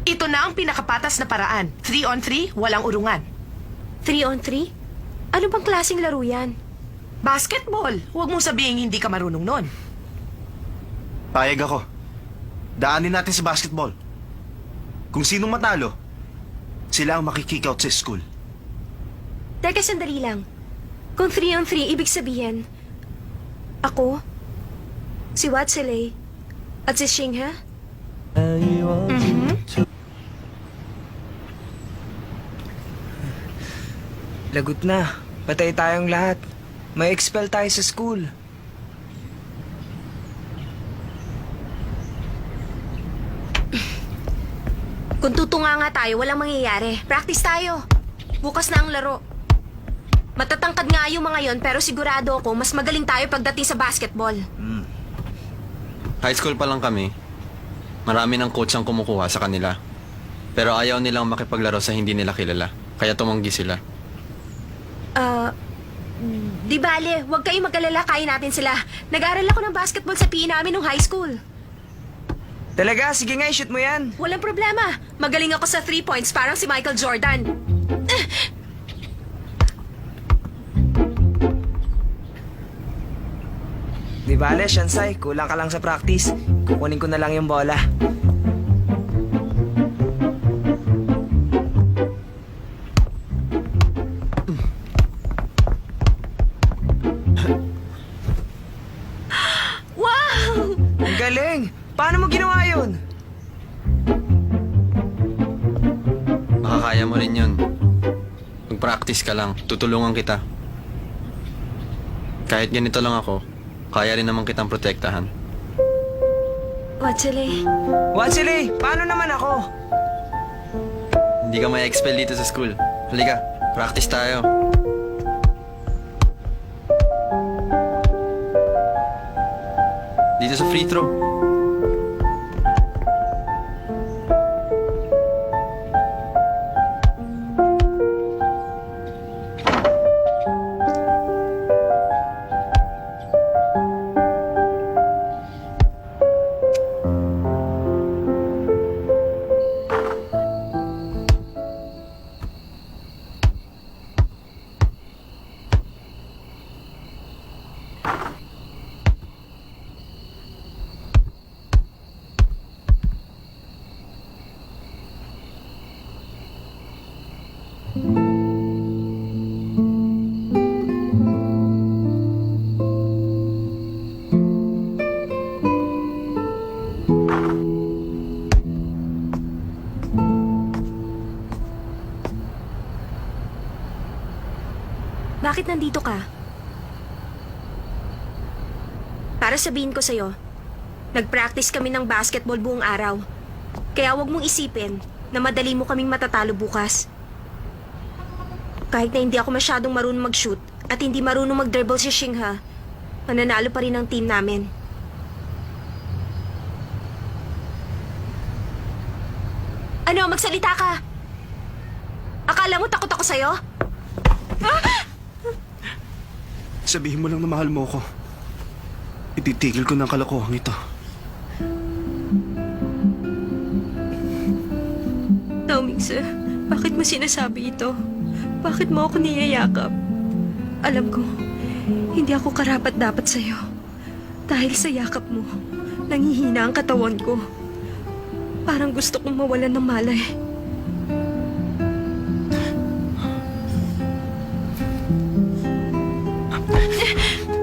Ito na ang pinakapatas na paraan. 3-on-3, walang urungan. 3-on-3? Ano bang klaseng laro yan? Basketball. Huwag mong sabihin hindi ka marunong nun. Payag ako. Daanin natin sa basketball. Kung sinong matalo, sila ang makikick out sa school. Teka, sandali lang. Kung 3-on-3, ibig sabihin, ako, si Watsile, at si Shingha? Lagot na. Patay tayong lahat. May expel tayo sa school. Kung tutunga nga tayo, walang mangyayari. Practice tayo. Bukas na ang laro. Matatangkad nga yung mga yon, pero sigurado ako, mas magaling tayo pagdating sa basketball. High school pa lang kami. Marami ng coach ang kumukuha sa kanila. Pero ayaw nilang makipaglaro sa hindi nila kilala. Kaya tumanggi sila. Di bale, huwag kayong mag-alala, kaya natin sila. Nag-aaral ako ng basketball sa PE namin nung high school. Talaga? Sige nga, shoot mo yan. Walang problema. Magaling ako sa 3 points, parang si Michael Jordan. Di bale, Shansai. Kulang ka lang sa practice. Kukunin ko na lang yung bola. Wow! Ang galing! Paano mo ginawa yun? Makakaya mo rin yun. Mag-practice ka lang. Tutulungan kita. Kahit ganito lang ako, kaya rin naman kitang protektahan. Watsile, Watsile, paano naman ako? Hindi ka may expel dito sa school. Halika, practice tayo. Dito sa free throw. bakit nandito ka? Para sabihin ko sa'yo, nag-practice kami ng basketball buong araw. Kaya huwag mong isipin na madali mo kaming matatalo bukas. Kahit na hindi ako masyadong marunong mag-shoot at hindi marunong mag-dribble si Shingha, mananalo pa rin ang team namin. Ano, magsalita ka! Akala mo takot ako sa'yo? Sabihin mo lang na mahal mo ko. Ititigil ko ng kalokohan ito. Naomingse, bakit mo sinasabi ito? Bakit mo ako niyayakap? Alam ko, hindi ako karapat-dapat sa'yo. Dahil sa yakap mo, nangihina ang katawan ko. Parang gusto kong mawalan ng malay.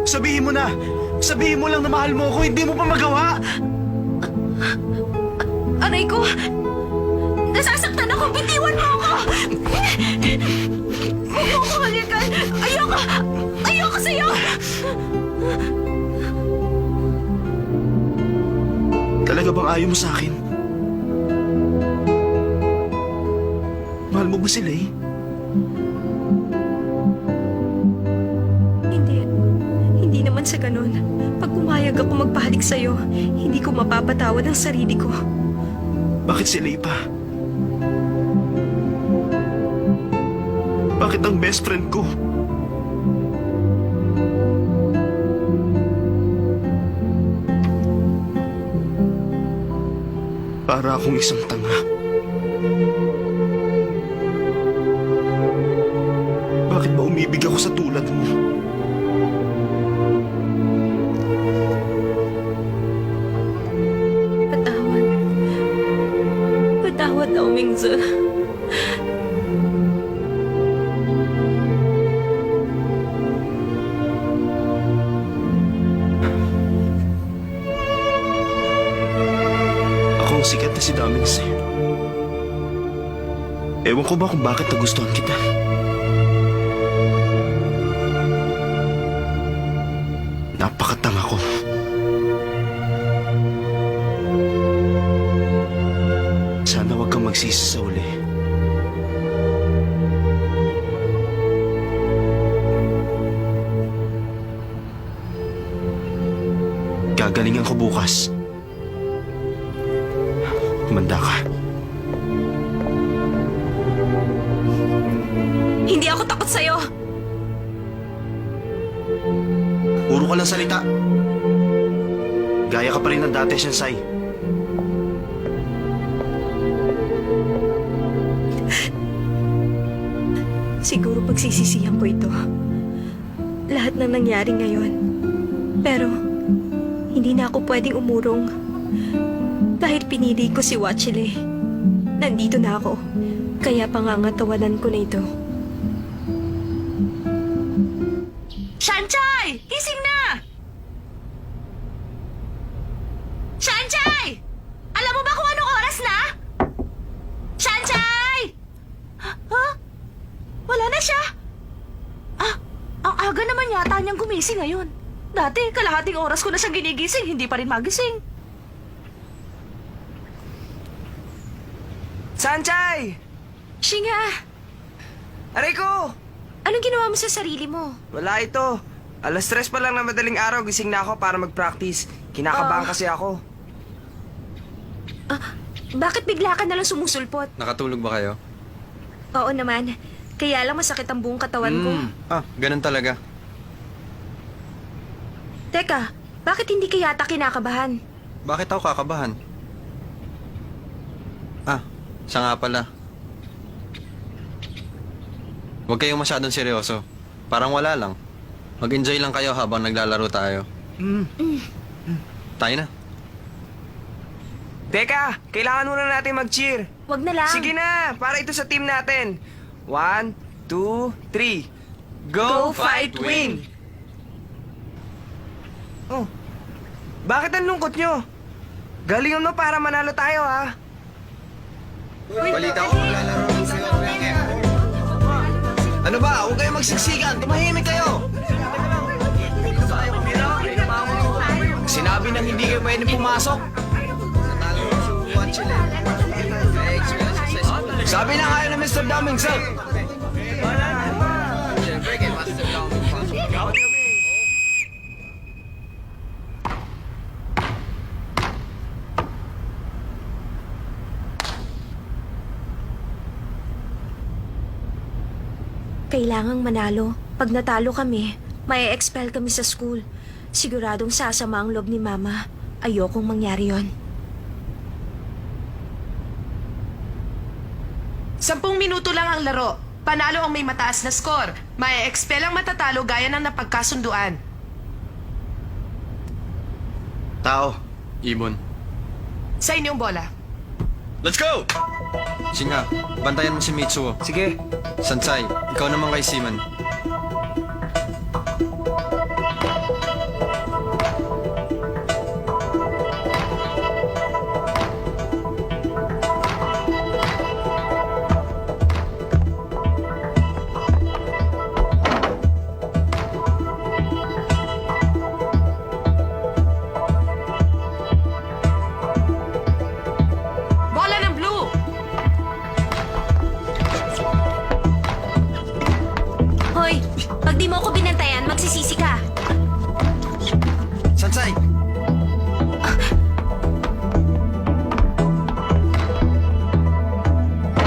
Sabihin mo na! Sabihin mo lang na mahal mo ko, hindi mo pa magawa! Aray ko! Nasasaktan ako! Bitiwan mo ako! Huwag mo ako halikan! Ayoko! Ayoko sa'yo! Talaga bang ayaw mo sa akin? Mahal mo ba sila eh? Hindi naman sa ganun. Pag pumayag ako magpahalik sa'yo, hindi ko mapapatawad ang sarili ko. Bakit si Lay pa? Bakit ang best friend ko? Para akong isang tanga. Bakit ba umibig ako sa tulad mo? Patawad. Patawad daw, Mingzu. Ako ang sikat na si Domings. Ewan ko ba kung bakit nagustuhan kita. Napakatanga ko. Sana wag kang magsisi sa uli. Gagalingan ko bukas. Kumanda ka. Hindi ako takot sa'yo. Puro ka lang salita. Gaya ka pa rin ng dati, Shinsai. Siguro pagsisisihan ko ito. Lahat ng nangyari ngayon. Pero, hindi na ako pwedeng umurong. Dahil pinili ko si Wachile. Nandito na ako. Kaya pangangatawanan ko na ito. Shanchay! Gising na! Shanchay! Alam mo ba kung anong oras na? Shanchay! Ha? Wala na siya? Ang aga naman yata niyang gumising ngayon. Dati, kalahating oras ko na siyang ginigising, hindi pa rin magising. Sanchay! Shinga! Aray ko! Anong ginawa mo sa sarili mo? Wala ito. 3:00 pa lang na madaling araw, gising na ako para mag-practice. Kinakabahan kasi ako. Bakit bigla ka nalang sumusulpot? Nakatulog ba kayo? Oo naman. Kaya lang masakit ang buong katawan ko. Ganun talaga. Teka, bakit hindi ka yata kinakabahan? Bakit ako kakabahan? Siya nga pala. Huwag kayong masyadong seryoso. Parang wala lang. Mag-enjoy lang kayo habang naglalaro tayo. Tayo na. Teka, kailangan muna natin mag-cheer. Wag na lang. Sige na, para ito sa team natin. 1, 2, 3. Go, fight, win! Oh, bakit ang lungkot nyo? Galingan mo para manalo tayo, ha? Balita ko, maglalaro lang sa'yo. Ano ba? Huwag kayong magsiksikan. Tumahimik kayo. Sinabi nang hindi kayo pwedeng pumasok. Sabi na kayo na Mr. Domings, sir. Kailangang manalo. Pag natalo kami, may expel kami sa school. Siguradong sasama ang loob ni Mama. Ayokong mangyari yon. 10 minuto lang ang laro. Panalo ang may mataas na score. May expel ang matatalo gaya ng napagkasunduan. Tao. Ibon. Sa inyong bola. Let's go! Shinga, bantayan mo si Mitsuo. Sige. Sansai, ikaw naman kay Seaman. Bola ng blue! Hoy, pag di mo ako binantayan, magsisisi ka. Sansai!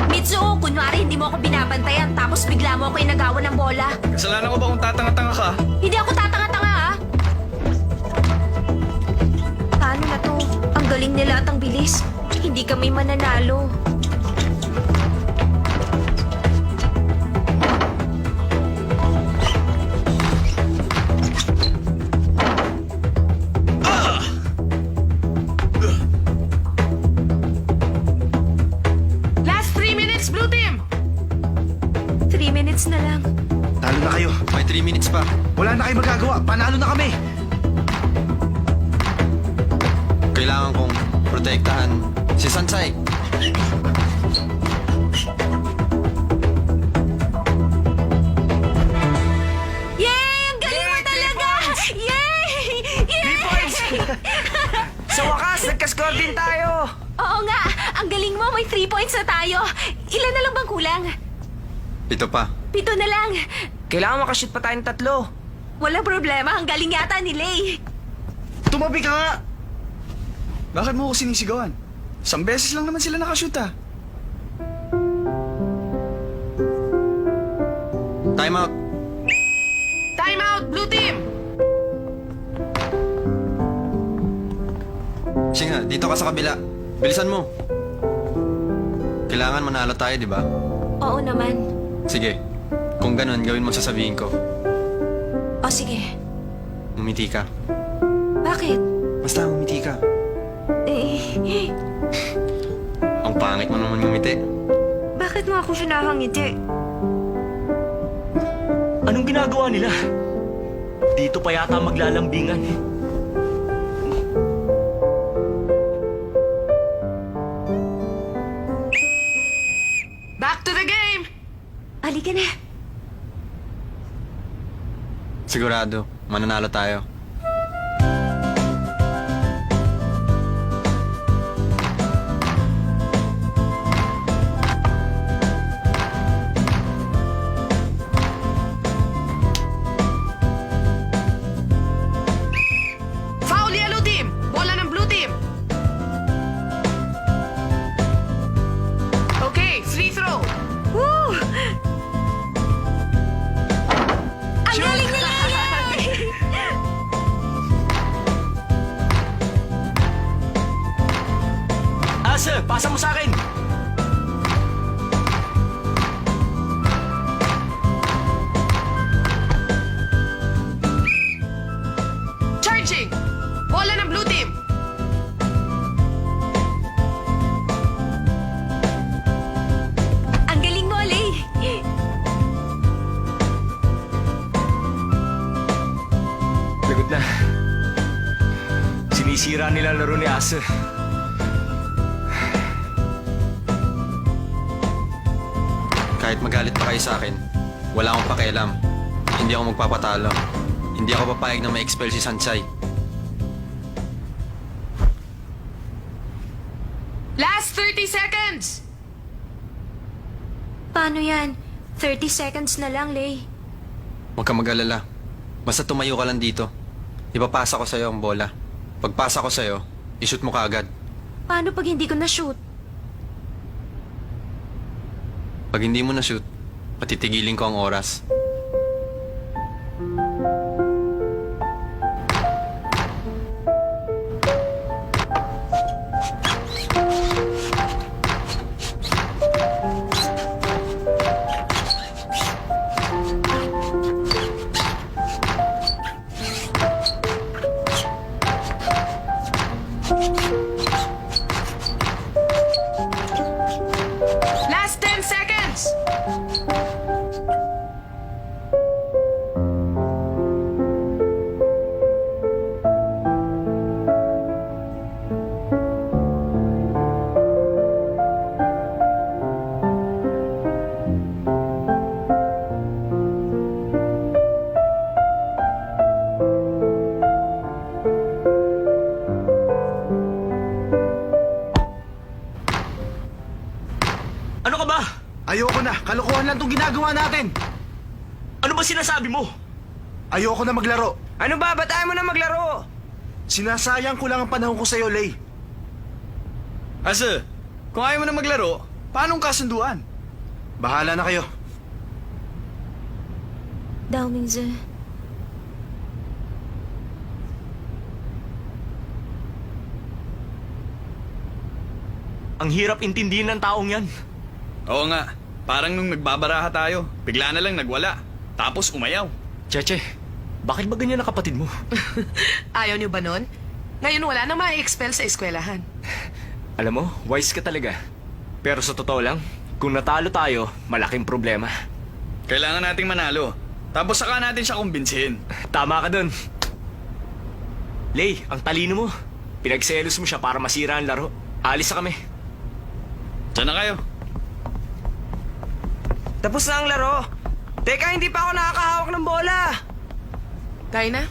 Mitsuo, kunwari hindi mo ako binabantayan tapos bigla mo ako inagawan ng bola. Kasalanan ko ba kung tatanga-tanga ka? Hindi ako tatanga-tanga, ha? Paano na to? Ang galing nila at ang bilis. Hindi kami mananalo. na lang. Talo na kayo. May 3 minutes pa. Wala na kayo magagawa. Panalo na kami. Kailangan kong protektahan si Sansay. Yay! Ang galing mo talaga! Yay! Yay! points! Sa wakas, nagka-score din tayo! Oo nga! Ang galing mo! May 3 points na tayo! Ilan na lang bang kulang? 7 pa. 7 na lang! Kailangan makashoot pa tayong 3. Walang problema. Ang galing yata ni Lay. Tumabi ka nga. Bakit mo ako sinisigawan? 1 beses lang naman sila nakashoot ah. Time out. Time out, blue team! Sige nga, dito ka sa kabila. Bilisan mo. Kailangan manalo tayo, di ba? Oo naman. Sige. Kung ganun, gawin mo sasabihin ko. O sige. Umiti ka. Bakit? Basta umiti ka. Eh, Ang pangit mo naman ngumiti. bakit mo ako sinahangiti? Anong ginagawa nila? Dito pa yata maglalambingan. Back to the game! Halika na. Sigurado, mananalo tayo. Foul yellow team! Bola ng blue team! Okay, free throw! Woo! Ang galing nila! Yay! Asa, pasa mo sa akin! Charging! Bola ng blue team! Ang galing mo, Lay. Lagot na. Sinisira nila ang laro ni Asa. Kahit magalit pa kayo sa akin, wala akong pakialam. Hindi ako magpapatalo. Hindi ako papayag na ma-expel si Sansay. Last 30 seconds! Paano yan? 30 seconds na lang, Lay. Huwag kang mag-alala. Basta tumayo ka lang dito. Ipapasa ko sa'yo ang bola. Pagpasa ko sa'yo, ishoot mo kaagad. Paano pag hindi ko na-shoot? Pag hindi mo na-shoot, patitigilin ko ang oras. Last 10 seconds! Ano ka ba? Ayoko na. Kalokohan lang itong ginagawa natin. Ano ba sinasabi mo? Ayoko na maglaro. Ano ba? Ba't ayaw mo na maglaro? Sinasayang ko lang ang panahon ko sa'yo, Lay. Asa, kung ayaw mo na maglaro, paanong kasunduan? Bahala na kayo. Dao Mingzi. Ang hirap intindihin ng taong yan. Oo nga, parang nung nagbabaraha tayo, bigla na lang nagwala. Tapos umayaw. Cheche, bakit ba ganyan ang kapatid mo? Ayaw niyo ba nun? Ngayon wala na ma-expel sa eskwelahan. Alam mo, wise ka talaga. Pero sa totoo lang, kung natalo tayo, malaking problema. Kailangan nating manalo. Tapos saka natin siya kumbinsihin. Tama ka dun. Lay, ang talino mo. Pinagselos mo siya para masira ang laro. Alis na kami. Diyan na kayo. Tapos na ang laro. Teka, hindi pa ako nakakahawak ng bola. Tayo na?